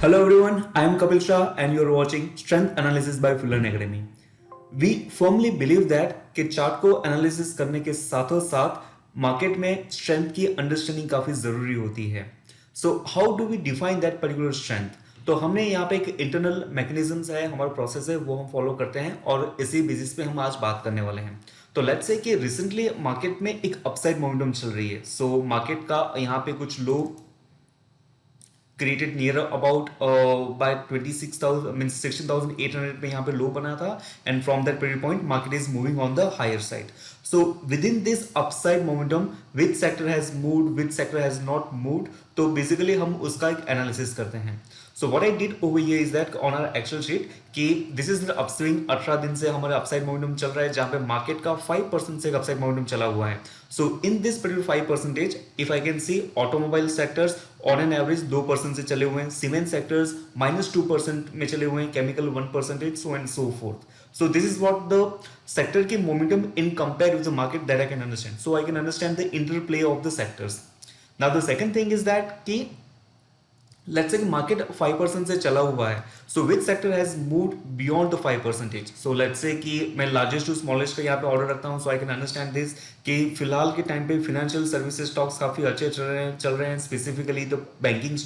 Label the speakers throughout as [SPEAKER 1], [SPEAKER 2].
[SPEAKER 1] Hello everyone, I am Kapil Shah and you are watching Strength Analysis by Fuller Academy. We firmly believe that कि chart को analysis करने के साथों साथ market में strength की understanding काफी जरूरी होती है. So how do we define that particular strength? तो हमने यहाँ पे एक इंटरनल मैकेनिज्म्स है, हमारा प्रोसेस है, वो हम फॉलो करते हैं और इसी बेसिस पे हम आज बात करने वाले हैं. तो लेट्स से कि रिसेंटली मार्केट में एक अपसाइड मोमेंटम चल रही है. सो मार्केट का यहाँ पे कुछ लो created near about by 26,000 means 16,800 पे यहाँ पे लो बना था and from that period point market is moving on the higher side. So within this upside momentum which sector has moved, which sector has not moved, तो basically हम उसका एक analysis करते हैं. So what I did over here is that on our Excel sheet कि this is the upswing 18 दिन से हमारे upside momentum चल रहा है जहाँ पे market का 5% से एक upside momentum चला हुआ है. So in this particular 5%, if I can see automobile sectors on an average 2% से चले हुए हैं, cement sectors -2% में चले हुए हैं, chemical 1%, so and so forth. So this is what the sector की momentum in compare with the market that I can understand. So I can understand the interplay of the sectors. Now the second thing is that कि let's say market 5% से चला हुआ है. So which sector has moved beyond the 5%. So let's say कि मैं largest to smallest का यहाँ पे ऑर्डर रखता हूँ. सो आई कैन अंडरस्टैंड दिस कि फिलहाल के टाइम पे फाइनेंशियल सर्विसेज स्टॉक्स काफी अच्छे चल रहे हैं स्पेसिफिकली द बैंकिंग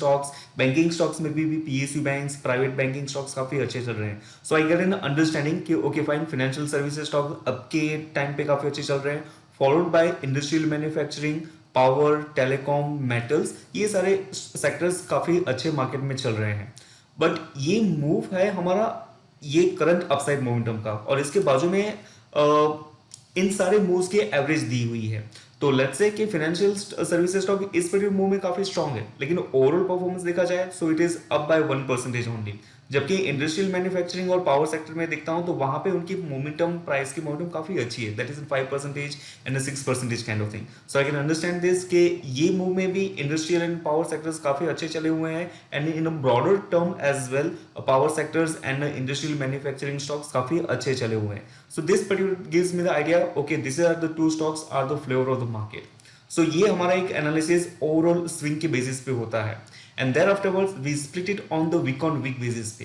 [SPEAKER 1] स्टॉक्स में भी PSU banks, private banking stocks काफी अच्छे चल रहे हैं. सो आई गेट एन अंडरस्टैंडिंग कि okay fine, financial services stock अब के टाइम पे काफी अच्छे चल रहे हैं, followed by industrial manufacturing, power, telecom, metals. ये सारे सेक्टर्स काफी अच्छे मार्केट में चल रहे हैं. बट ये मूव है हमारा ये करंट अपसाइड मोमेंटम का और इसके बाजू में इन सारे मूव्स की एवरेज दी हुई है. तो लेट्स से कि फाइनेंशियल सर्विसेज स्टॉक इस पर्टिकुलर मूव में काफी स्ट्रांग है, लेकिन ओवरऑल परफॉर्मेंस देखा जाए so it is up by 1% only. जबकि इंडस्ट्रियल मैन्युफैक्चरिंग और पावर सेक्टर में देखता हूं तो वहां पे उनकी मोमेंटम, प्राइस की मोमेंटम काफी अच्छी है, that is 5% and 6% kind of thing. So I can understand this कि ये मूव में भी इंडस्ट्रियल एंड पावर सेक्टर्स काफी अच्छे चले हुए हैं and in a broader term as well power sectors and industrial manufacturing stocks काफी अच्छे चले हुए हैं. So this particular gives me the idea okay this are the two stocks are the flavour of the market. So ये हमारा एक analysis overall swing के basis पे होता है and there afterwards we split it on the week on week basis पे.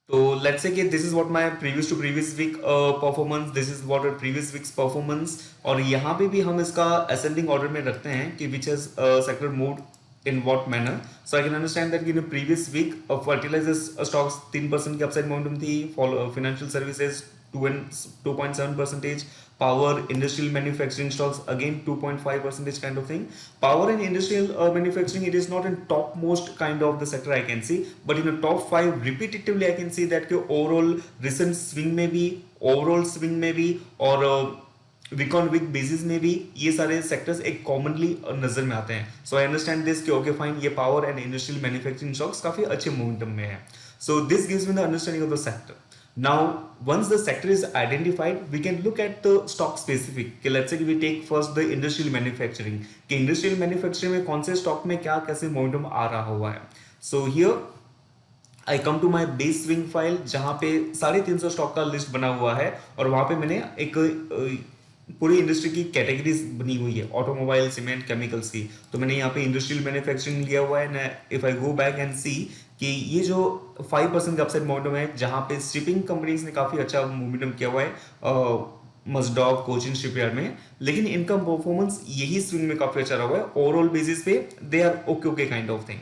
[SPEAKER 1] तो let's say कि this is what my previous to previous week performance, this is what previous week's performance. और यहाँ पे भी हम इसका असेंडिंग ऑर्डर में रखते हैं कि which has sector moved in what manner. So I can understand that in previous week fertilisers stocks 3% की अपसाइड मोमेंटम थी, financial services 2.7%, power, industrial manufacturing stocks again 2.5% kind of thing. Power and industrial manufacturing, it is not in topmost kind of the sector I can see, but in the top 5 repetitively I can see that कि overall recent swing में भी, overall swing में भी और week on week basis में भी ये सारे सेक्टर्स एक कॉमनली नजर में आते हैं. सो आई अंडरस्टैंड दिस कि ओके फाइन, ये power and industrial manufacturing stocks काफी अच्छे मोमेंटम में है. So this gives me the understanding of the sector. Now, once the sector is identified, we can look at the stock specific. Okay, let's say we take first the industrial manufacturing. कि industrial manufacturing में कौन से stock में क्या कैसे momentum आ रहा हुआ है. So here I come to my base swing file जहाँ पे 350 स्टॉक का लिस्ट बना हुआ है और वहाँ पे मैंने एक पूरी इंडस्ट्री की कैटेगरीज बनी हुई है, ऑटोमोबाइल, सीमेंट, केमिकल्स की. तो मैंने यहाँ पे इंडस्ट्रियल मैन्युफैक्चरिंग लिया हुआ है. If I go back and see कि ये जो 5% का अपसाइड मोमेंटम है जहां पे शिपिंग कंपनीज ने काफी अच्छा मोमेंटम किया हुआ है, मस्डॉक, कोचिन शिपयार्ड में, लेकिन इनका परफॉर्मेंस यही स्विंग में काफी अच्छा रहा हुआ है. ओवरऑल बेसिस पे they are okay kind of thing.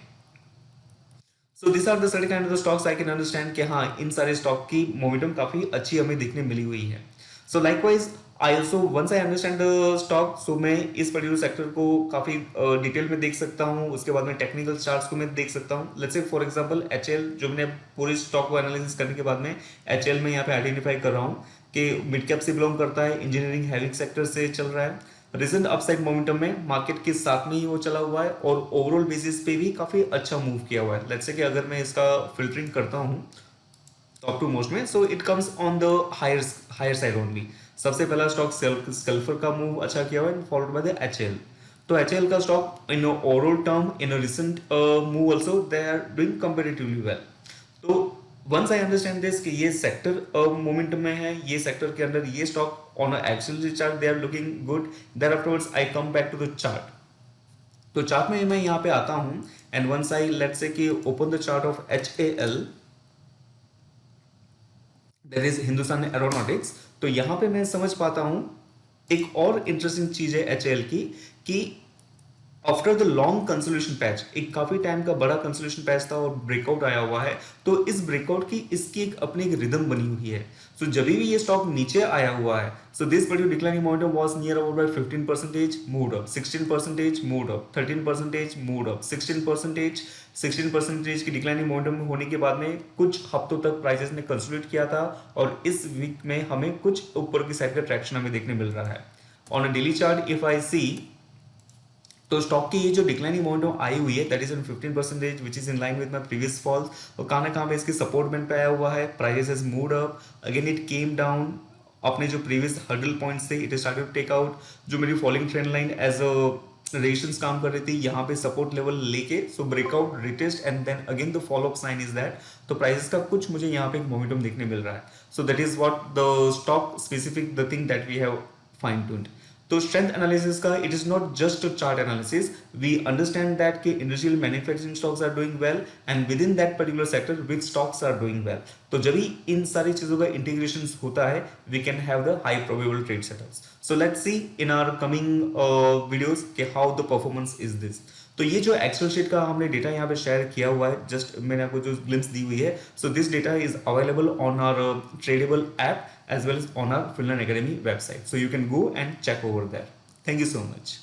[SPEAKER 1] So this are the certain kind of the stocks I can understand कि हाँ, इन सारे स्टॉक की मोमेंटम काफी अच्छी हमें देखने मिली हुई है. So likewise I also once I understand the stock, so मैं इस पर्टिकुलर सेक्टर को काफी डिटेल में देख सकता हूँ. उसके बाद में टेक्निकल चार्ट्स को मैं देख सकता हूँ. Let's say for example HL, जो मैंने पूरे स्टॉक को एनालिसिस करने के बाद में एचएल में यहाँ पे आइडेंटिफाई कर रहा हूँ कि मिड कैप से बिलोंग करता है, इंजीनियरिंग हैविंग सेक्टर से चल रहा है. रिसेंट अपसाइड मोमेंटम में मार्केट के साथ में ही वो चला हुआ है और ओवरऑल बेसिस पे भी काफी अच्छा मूव किया हुआ है. लेट्स से कि अगर मैं इसका फिल्टरिंग करता हूँ टॉप टू मोस्ट में, so it comes on the higher side only. सबसे पहला स्टॉक स्कल्फर का मूव अच्छा किया हुआ है, फॉलोड बाय द एचएल. तो एचएल का stock in overall term in recent move also they are doing comparatively well. So once I understand this कि ये सेक्टर मोमेंटम में है, ये सेक्टर के अंदर ये stock on actual chart they are looking good, there afterwards I come back to the chart. तो chart में मैं यहाँ पे आता हूँ and once I let's say कि open the chart of HAL, that is Hindustan aeronautics. तो यहाँ पे मैं समझ पाता हूँ एक और इंटरेस्टिंग चीज है HAL की, कि after the long consolidation patch, एक काफी टाइम का बड़ा कंसोलिडेशन पैच था और ब्रेकआउट आया हुआ है। तो इस ब्रेकआउट की इसकी एक अपनी एक रिदम बनी हुई है। सो जब भी ये स्टॉक नीचे आया हुआ है, so this particular declining momentum was near about by 15% moved up, 16% moved up, 13% moved up, 16% की डिक्लाइनिंग मोमेंटम होने के बाद में कुछ हफ्तों तक प्राइसेस ने कंसोलिडेट किया था और इस वीक में हमें कुछ ऊपर की साइड का ट्रैक्शन हमें देखने मिल रहा है। On a daily chart if I see, तो स्टॉक की ये जो डिक्लाइनिंग मोमेंटम आई हुई है that is in 15%, which is in line with my previous falls. और कहां ना कहां पे इसकी सपोर्ट बैंड पे आया हुआ है, price has moved up, again it came down अपने जो प्रीवियस हर्डल पॉइंट्स थे, it started to take out जो मेरी following trend line as a resistance काम कर रही थी, यहाँ पे सपोर्ट लेवल लेके so breakout retest and then again the follow up sign is that. तो प्राइसेस का कुछ मुझे यहाँ पे एक मोमेंटम देखने मिल रहा है। So that is what the stock specific the thing that we have fine tuned. तो स्ट्रेंथ एनालिसिस का it is not just chart analysis, we understand that कि industrial manufacturing stocks are doing well and within that particular sector which stocks are doing well. तो जब भी इन सारी चीजों का integration होता है we can have the high probable trade setups. So let's see in our coming videos के how the performance is this. तो ये जो एक्सेल शीट का हमने डेटा यहाँ पे शेयर किया हुआ है, जस्ट मैंने आपको जो ग्लिम्स दी हुई है, so this data is available on our tradable app as well as on our Finland Academy website. So you can go and check over there. Thank you so much.